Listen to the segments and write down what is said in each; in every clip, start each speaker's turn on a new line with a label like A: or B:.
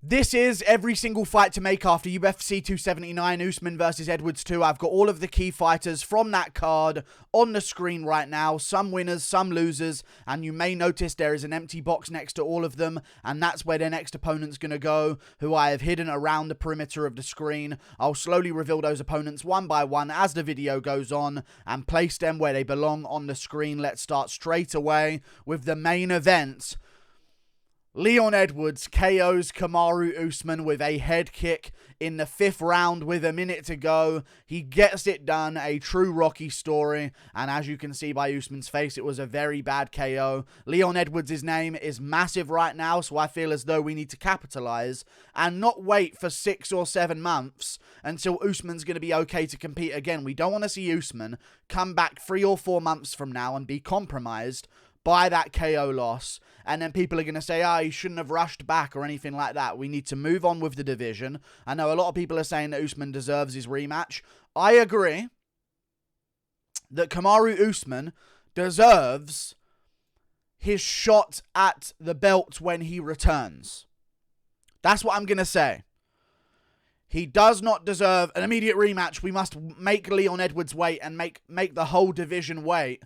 A: This is every single fight to make after UFC 279, Usman versus Edwards 2. I've got all of the key fighters from that card on the screen right now. Some winners, some losers, and you may notice there is an empty box next to all of them, and that's where their next opponent's going to go, who I have hidden around the perimeter of the screen. I'll slowly reveal those opponents one by one as the video goes on, and place them where they belong on the screen. Let's start straight away with the main event. Leon Edwards KOs Kamaru Usman with a head kick in the 5th round with a minute to go. He gets it done, a true Rocky story, and as you can see by Usman's face, it was a very bad KO. Leon Edwards' name is massive right now, so I feel as though we need to capitalize and not wait for 6 or 7 months until Usman's going to be okay to compete again. We don't want to see Usman come back 3 or 4 months from now and be compromised by that KO loss, and then people are going to say, he shouldn't have rushed back or anything like that. We need to move on with the division. I know a lot of people are saying that Usman deserves his rematch. I agree that Kamaru Usman deserves his shot at the belt when he returns. That's what I'm going to say. He does not deserve an immediate rematch. We must make Leon Edwards wait and make the whole division wait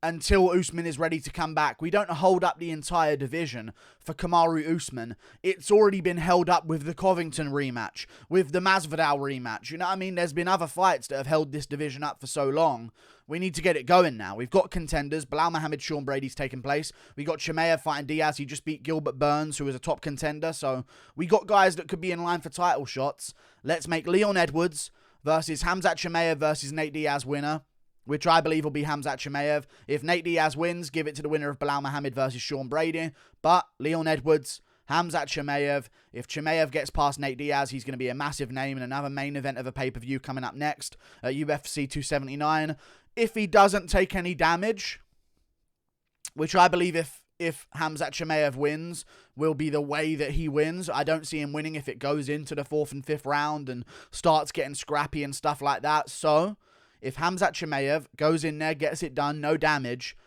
A: until Usman is ready to come back. We don't hold up the entire division for Kamaru Usman. It's already been held up with the Covington rematch, with the Masvidal rematch. You know what I mean? There's been other fights that have held this division up for so long. We need to get it going now. We've got contenders. Bilal Muhammad, Sean Brady's taken place. We got Chameleo fighting Diaz. He just beat Gilbert Burns, who was a top contender. So we got guys that could be in line for title shots. Let's make Leon Edwards versus Hamza Chameleo versus Nate Diaz winner, which I believe will be Hamza Chameleo. If Nate Diaz wins, give it to the winner of Bilal Muhammad versus Sean Brady. But Leon Edwards, Hamza Chameleo. If Chameleo gets past Nate Diaz, he's going to be a massive name in another main event of a pay-per-view coming up next at UFC 279. If he doesn't take any damage, which I believe if Hamza Chameleo wins will be the way that he wins. I don't see him winning if it goes into the 4th and 5th round and starts getting scrappy and stuff like that. So if Hamza Chameleo goes in there, gets it done, no damage,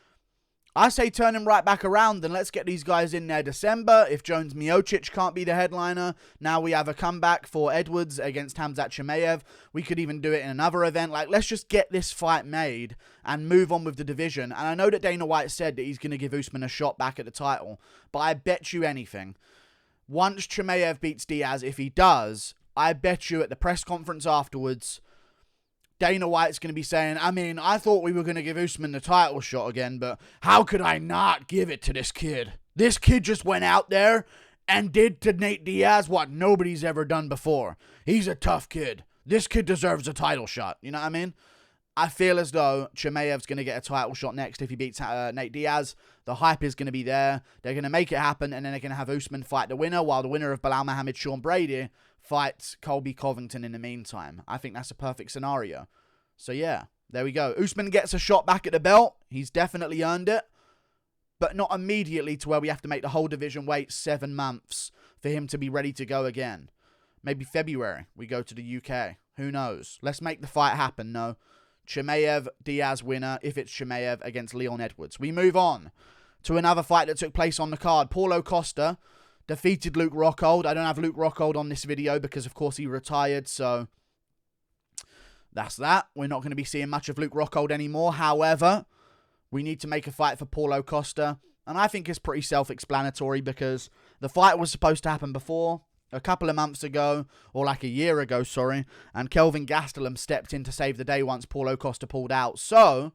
A: I say turn him right back around and let's get these guys in there December. If Jones Miocic can't be the headliner, now we have a comeback for Edwards against Hamza Chameleo. We could even do it in another event. Like, let's just get this fight made and move on with the division. And I know that Dana White said that he's going to give Usman a shot back at the title, but I bet you anything, once Chameleo beats Diaz, if he does, I bet you at the press conference afterwards, Dana White's going to be saying, I thought we were going to give Usman the title shot again, but how could I not give it to this kid? This kid just went out there and did to Nate Diaz what nobody's ever done before. He's a tough kid. This kid deserves a title shot. You know what I mean? I feel as though Chameleo's going to get a title shot next if he beats Nate Diaz. The hype is going to be there. They're going to make it happen, and then they're going to have Usman fight the winner, while the winner of Bilal Muhammad, Sean Brady, fights Colby Covington in the meantime. I think that's a perfect scenario. So yeah, there we go. Usman gets a shot back at the belt. He's definitely earned it, but not immediately to where we have to make the whole division wait 7 months for him to be ready to go again. Maybe February we go to the UK. Who knows? Let's make the fight happen, no? Chameleo Diaz winner if it's Chameleo against Leon Edwards. We move on to another fight that took place on the card. Paulo Costa defeated Luke Rockhold. I don't have Luke Rockhold on this video because, of course, he retired, so that's that. We're not going to be seeing much of Luke Rockhold anymore. However, we need to make a fight for Paulo Costa, and I think it's pretty self-explanatory because the fight was supposed to happen before, a couple of months ago, or like a year ago, sorry, and Kelvin Gastelum stepped in to save the day once Paulo Costa pulled out. So,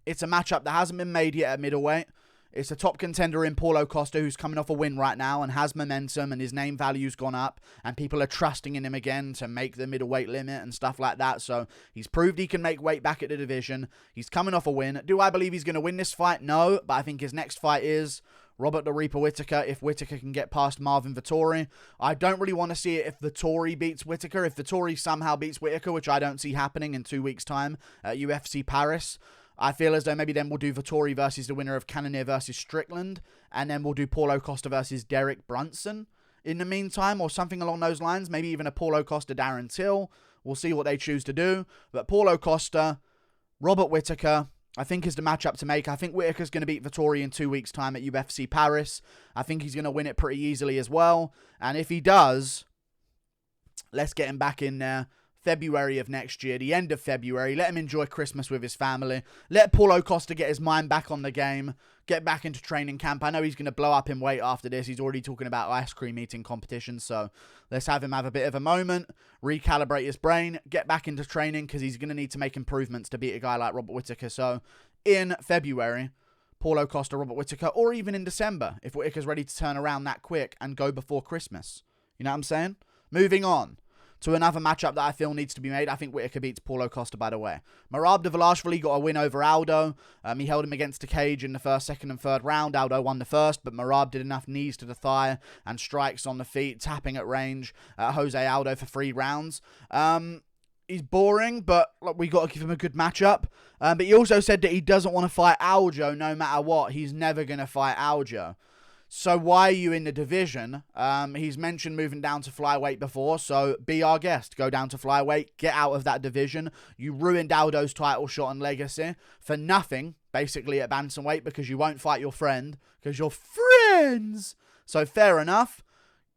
A: it's a matchup that hasn't been made yet at middleweight. It's a top contender in Paulo Costa who's coming off a win right now and has momentum, and his name value's gone up and people are trusting in him again to make the middleweight limit and stuff like that. So he's proved he can make weight back at the division. He's coming off a win. Do I believe he's going to win this fight? No, but I think his next fight is Robert the Reaper Whittaker, if Whittaker can get past Marvin Vettori. I don't really want to see it if Vettori beats Whittaker. If Vettori somehow beats Whittaker, which I don't see happening in 2 weeks' time at UFC Paris, I feel as though maybe then we'll do Vettori versus the winner of Cannonier versus Strickland, and then we'll do Paulo Costa versus Derek Brunson in the meantime, or something along those lines. Maybe even a Paulo Costa Darren Till. We'll see what they choose to do. But Paulo Costa, Robert Whittaker, I think is the matchup to make. I think Whittaker's going to beat Vettori in 2 weeks' time at UFC Paris. I think he's going to win it pretty easily as well. And if he does, let's get him back in there. February of next year, the end of February. Let him enjoy Christmas with his family. Let Paulo Costa get his mind back on the game. Get back into training camp. I know he's going to blow up in weight after this. He's already talking about ice cream eating competitions. So let's have him have a bit of a moment. Recalibrate his brain. Get back into training because he's going to need to make improvements to beat a guy like Robert Whittaker. So in February, Paulo Costa, Robert Whittaker, or even in December, if Whittaker's ready to turn around that quick and go before Christmas. You know what I'm saying? Moving on to another matchup that I feel needs to be made. I think Whittaker beats Paulo Costa, by the way. Merab Dvalishvili got a win over Aldo. He held him against the cage in the first, second, and third round. Aldo won the first, but Merab did enough knees to the thigh and strikes on the feet, tapping at range at Jose Aldo for 3 rounds. He's boring, but look, we got to give him a good matchup. But he also said that he doesn't want to fight Aldo no matter what. He's never going to fight Aldo. So why are you in the division? He's mentioned moving down to flyweight before, so be our guest. Go down to flyweight, get out of that division. You ruined Aldo's title shot and legacy for nothing, basically, at bantamweight because you won't fight your friend because you're friends. So fair enough.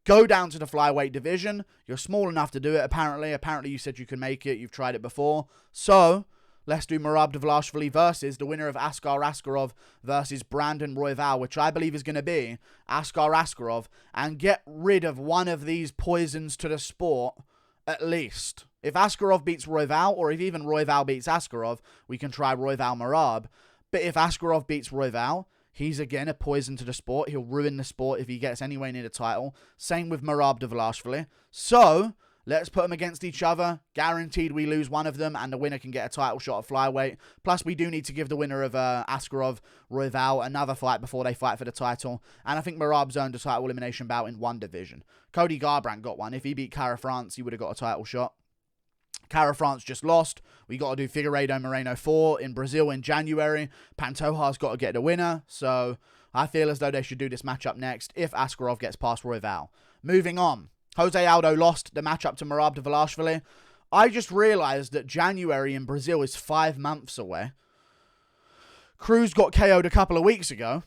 A: Go down to the flyweight division. You're small enough to do it, apparently. Apparently you said you can make it. You've tried it before. So let's do Merab Dvalishvili versus the winner of Askar Askarov versus Brandon Royval, which I believe is going to be Askar Askarov, and get rid of one of these poisons to the sport, at least. If Askarov beats Royval, or if even Royval beats Askarov, we can try Royval Merab. But if Askarov beats Royval, he's again a poison to the sport. He'll ruin the sport if he gets anywhere near the title. Same with Merab Dvalishvili. So let's put them against each other. Guaranteed we lose one of them, and the winner can get a title shot at flyweight. Plus, we do need to give the winner of Askarov, Royval, another fight before they fight for the title. And I think Merab's earned a title elimination bout in one division. Cody Garbrandt got one. If he beat Cara France, he would have got a title shot. Cara France just lost. We got to do Figueiredo Moreno 4 in Brazil in January. Pantoja's got to get the winner. So I feel as though they should do this matchup next if Askarov gets past Royval. Moving on. Jose Aldo lost the matchup to Merab Dvalishvili. I just realized that January in Brazil is 5 months away. Cruz got KO'd a couple of weeks ago.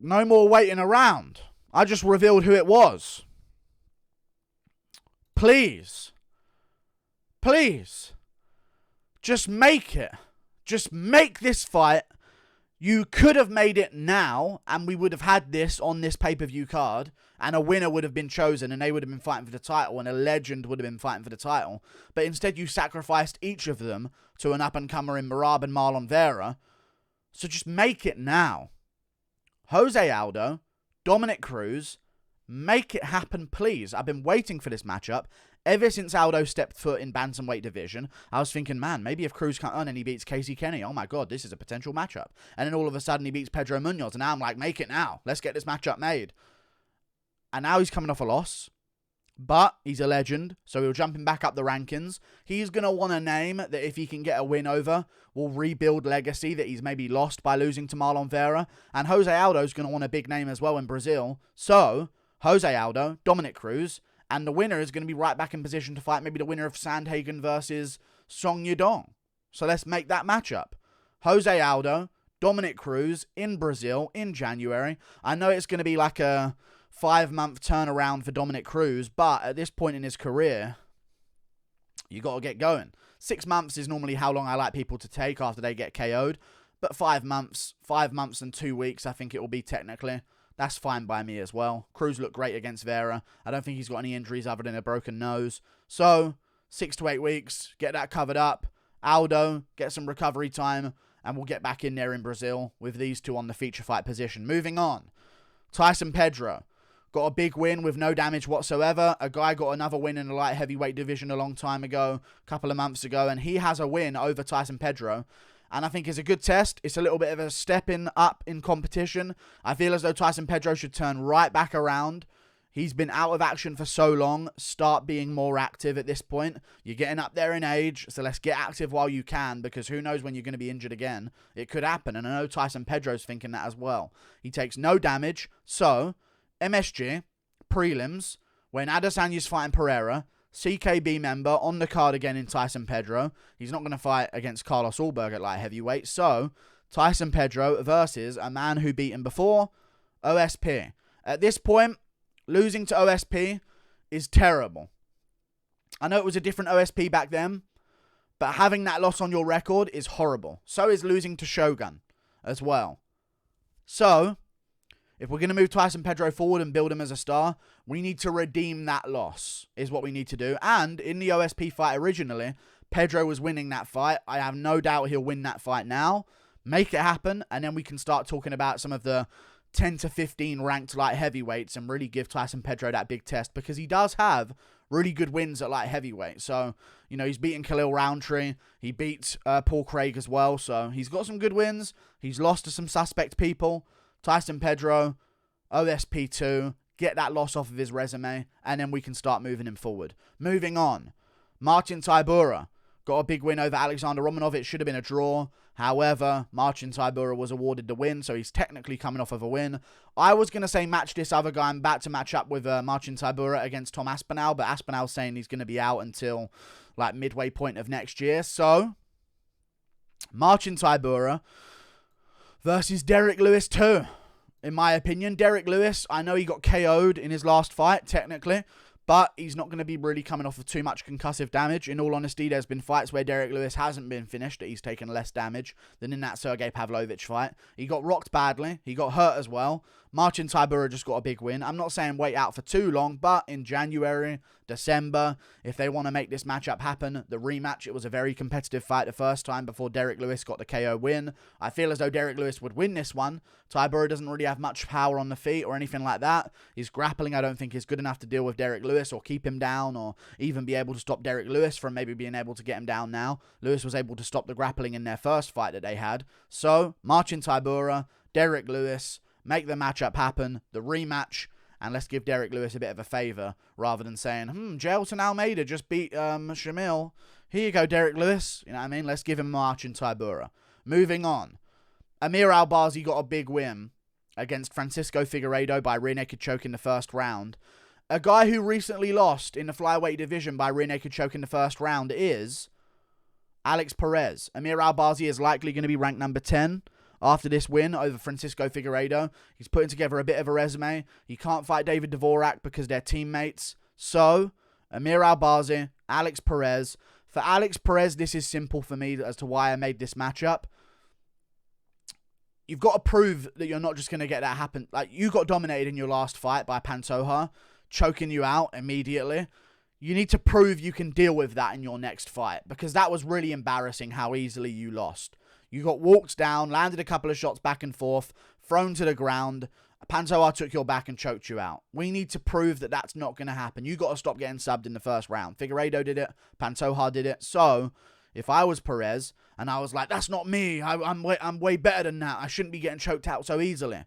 A: No more waiting around. I just revealed who it was. Please. Please. Just make it. Just make this fight. You could have made it now, and we would have had this on this pay-per-view card, and a winner would have been chosen, and they would have been fighting for the title, and a legend would have been fighting for the title. But instead, you sacrificed each of them to an up-and-comer in Merab and Marlon Vera. So just make it now. Jose Aldo, Dominic Cruz, make it happen, please. I've been waiting for this matchup. Ever since Aldo stepped foot in bantamweight division, I was thinking, man, maybe if Cruz can't earn and he beats Casey Kenny, oh my god, this is a potential matchup. And then all of a sudden he beats Pedro Munoz, and now I'm like, make it now. Let's get this matchup made. And now he's coming off a loss, but he's a legend, so he'll jump him back up the rankings. He's going to want a name that if he can get a win over, will rebuild legacy that he's maybe lost by losing to Marlon Vera. And Jose Aldo's going to want a big name as well in Brazil. So, Jose Aldo, Dominic Cruz, and the winner is going to be right back in position to fight maybe the winner of Sandhagen versus Song Yadong. So let's make that matchup. Jose Aldo, Dominic Cruz in Brazil in January. I know it's going to be like a 5-month turnaround for Dominic Cruz, but at this point in his career, you got to get going. 6 months is normally how long I like people to take after they get KO'd, but 5 months and 2 weeks, I think it will be technically. That's fine by me as well. Cruz looked great against Vera. I don't think he's got any injuries other than a broken nose. So, 6 to 8 weeks, get that covered up. Aldo, get some recovery time, and we'll get back in there in Brazil with these two on the feature fight position. Moving on. Tyson Pedro got a big win with no damage whatsoever. A guy got another win in the light heavyweight division a long time ago, a couple of months ago, and he has a win over Tyson Pedro. And I think it's a good test. It's a little bit of a step up in competition. I feel as though Tyson Pedro should turn right back around. He's been out of action for so long. Start being more active at this point. You're getting up there in age, so let's get active while you can, because who knows when you're going to be injured again. It could happen, and I know Tyson Pedro's thinking that as well. He takes no damage, so MSG, prelims, when Adesanya's fighting Pereira, CKB member on the card again in Tyson Pedro. He's not going to fight against Carlos Ulberg at light heavyweight. So, Tyson Pedro versus a man who beat him before, OSP. At this point, losing to OSP is terrible. I know it was a different OSP back then, but having that loss on your record is horrible. So is losing to Shogun as well. So, if we're going to move Tyson Pedro forward and build him as a star, we need to redeem that loss, is what we need to do. And in the OSP fight originally, Pedro was winning that fight. I have no doubt he'll win that fight now. Make it happen, and then we can start talking about some of the 10 to 15 ranked light heavyweights and really give Tyson Pedro that big test, because he does have really good wins at light heavyweight. So, you know, he's beaten Khalil Roundtree. He beat Paul Craig as well. So he's got some good wins. He's lost to some suspect people. Tyson Pedro, OSP2, get that loss off of his resume, and then we can start moving him forward. Moving on, Marcin Tybura got a big win over Alexander Romanov. It should have been a draw. However, Marcin Tybura was awarded the win, so he's technically coming off of a win. I was going to say match this other guy. I'm about to match up with Marcin Tybura against Tom Aspinall, but Aspinall's saying he's going to be out until like midway point of next year. So, Marcin Tybura versus Derrick Lewis 2. In my opinion, Derrick Lewis, I know he got KO'd in his last fight, technically, but he's not going to be really coming off of too much concussive damage. In all honesty, there's been fights where Derrick Lewis hasn't been finished, that he's taken less damage than in that Sergey Pavlovich fight. He got rocked badly. He got hurt as well. Marcin Tybura just got a big win. I'm not saying wait out for too long, but in January, December, if they want to make this matchup happen, the rematch, it was a very competitive fight the first time before Derrick Lewis got the KO win. I feel as though Derrick Lewis would win this one. Tybura doesn't really have much power on the feet or anything like that. His grappling, I don't think, is good enough to deal with Derrick Lewis or keep him down or even be able to stop Derrick Lewis from maybe being able to get him down now. Lewis was able to stop the grappling in their first fight that they had. So, Marcin Tybura, Derrick Lewis, make the matchup happen, the rematch, and let's give Derrick Lewis a bit of a favour rather than saying, Jailton Almeida just beat Shamil. Here you go, Derrick Lewis. You know what I mean? Let's give him Marcin Tybura. Moving on. Amir Albazi got a big win against Francisco Figueiredo by rear naked choke in the first round. A guy who recently lost in the flyweight division by rear naked choke in the first round is Alex Perez. Amir Albazi is likely going to be ranked number 10. After this win over Francisco Figueiredo. He's putting together a bit of a resume. He can't fight David Dvorak because they're teammates. So, Amir Albazi, Alex Perez. For Alex Perez, this is simple for me as to why I made this matchup. You've got to prove that you're not just going to get that happen. Like, you got dominated in your last fight by Pantoja, choking you out immediately. You need to prove you can deal with that in your next fight, because that was really embarrassing how easily you lost. You got walked down, landed a couple of shots back and forth, thrown to the ground. Pantoja took your back and choked you out. We need to prove that that's not going to happen. You got to stop getting subbed in the first round. Figueiredo did it. Pantoja did it. So, if I was Perez and I was like, that's not me. I'm way better than that. I shouldn't be getting choked out so easily.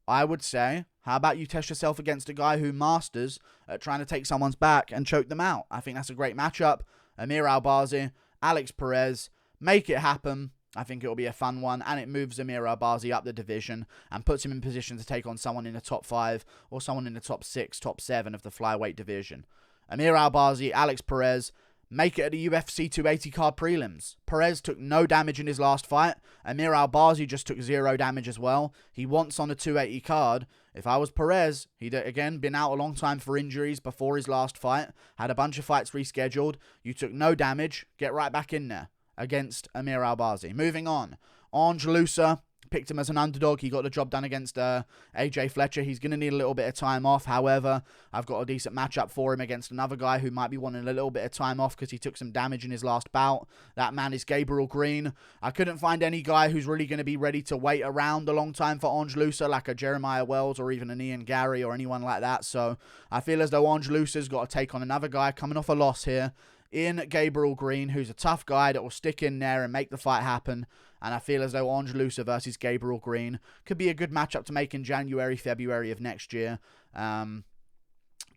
A: I would say, how about you test yourself against a guy who masters at trying to take someone's back and choke them out? I think that's a great matchup. Amir Albazi, Alex Perez, make it happen. I think it'll be a fun one, and it moves Amir Albazi up the division and puts him in position to take on someone in the top 5 or someone in the top 6, top 7 of the flyweight division. Amir Albazi, Alex Perez, make it at the UFC 280 card prelims. Perez took no damage in his last fight. Amir Albazi just took 0 damage as well. He wants on the 280 card. If I was Perez, he'd again been out a long time for injuries before his last fight, had a bunch of fights rescheduled. You took no damage, get right back in there against Amir Albazi. Moving on, Ange Lusa picked him as an underdog. He got the job done against AJ Fletcher. He's going to need a little bit of time off. However, I've got a decent matchup for him against another guy who might be wanting a little bit of time off because he took some damage in his last bout. That man is Gabriel Green. I couldn't find any guy who's really going to be ready to wait around a long time for Ange Lusa, like a Jeremiah Wells or even an Ian Gary or anyone like that. So I feel as though Ange Lusa's got to take on another guy coming off a loss here in Gabriel Green, who's a tough guy that will stick in there and make the fight happen. And I feel as though Ange Lusa versus Gabriel Green could be a good matchup to make in January, February of next year.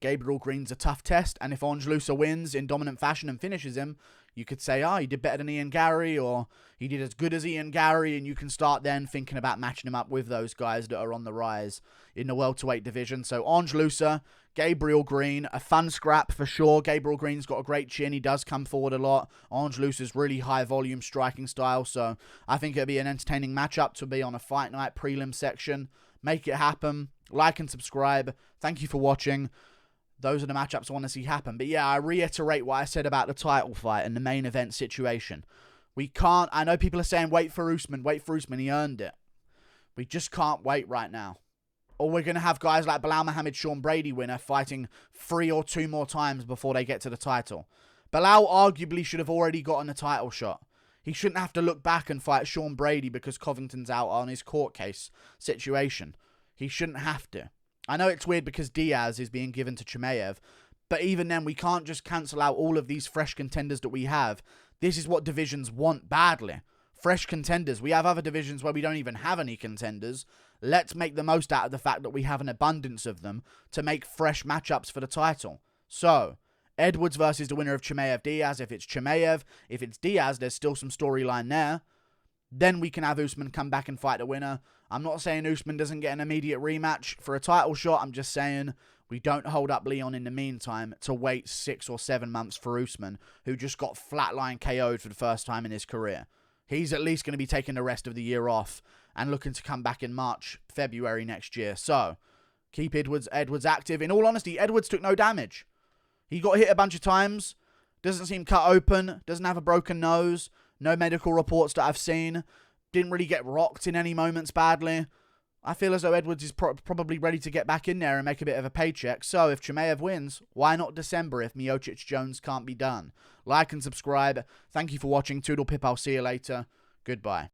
A: Gabriel Green's a tough test, and if Angelusa wins in dominant fashion and finishes him, you could say, he did better than Ian Gary, or he did as good as Ian Gary, and you can start then thinking about matching him up with those guys that are on the rise in the welterweight division. So Angelusa, Gabriel Green, a fun scrap for sure. Gabriel Green's got a great chin. He does come forward a lot. Angelusa's really high volume striking style, so I think it'll be an entertaining matchup to be on a fight night prelim section. Make it happen. Like and subscribe. Thank you for watching. Those are the matchups I want to see happen. But yeah, I reiterate what I said about the title fight and the main event situation. We can't, I know people are saying, wait for Usman, he earned it. We just can't wait right now. Or we're going to have guys like Bilal Muhammad, Sean Brady winner fighting 3 or 2 more times before they get to the title. Bilal arguably should have already gotten a title shot. He shouldn't have to look back and fight Sean Brady because Covington's out on his court case situation. He shouldn't have to. I know it's weird because Diaz is being given to Chameleo, but even then, we can't just cancel out all of these fresh contenders that we have. This is what divisions want badly. Fresh contenders. We have other divisions where we don't even have any contenders. Let's make the most out of the fact that we have an abundance of them to make fresh matchups for the title. So, Edwards versus the winner of Chameleo-Diaz. If it's Chameleo, if it's Diaz, there's still some storyline there. Then we can have Usman come back and fight the winner. I'm not saying Usman doesn't get an immediate rematch for a title shot. I'm just saying we don't hold up Leon in the meantime to wait 6 or 7 months for Usman, who just got flatline KO'd for the first time in his career. He's at least going to be taking the rest of the year off and looking to come back in March, February next year. So, keep Edwards active. In all honesty, Edwards took no damage. He got hit a bunch of times. Doesn't seem cut open. Doesn't have a broken nose. No medical reports that I've seen. Didn't really get rocked in any moments badly. I feel as though Edwards is probably ready to get back in there and make a bit of a paycheck. So if Chameleo wins, why not December if Miocic Jones can't be done? Like and subscribe. Thank you for watching. Toodle pip. I'll see you later. Goodbye.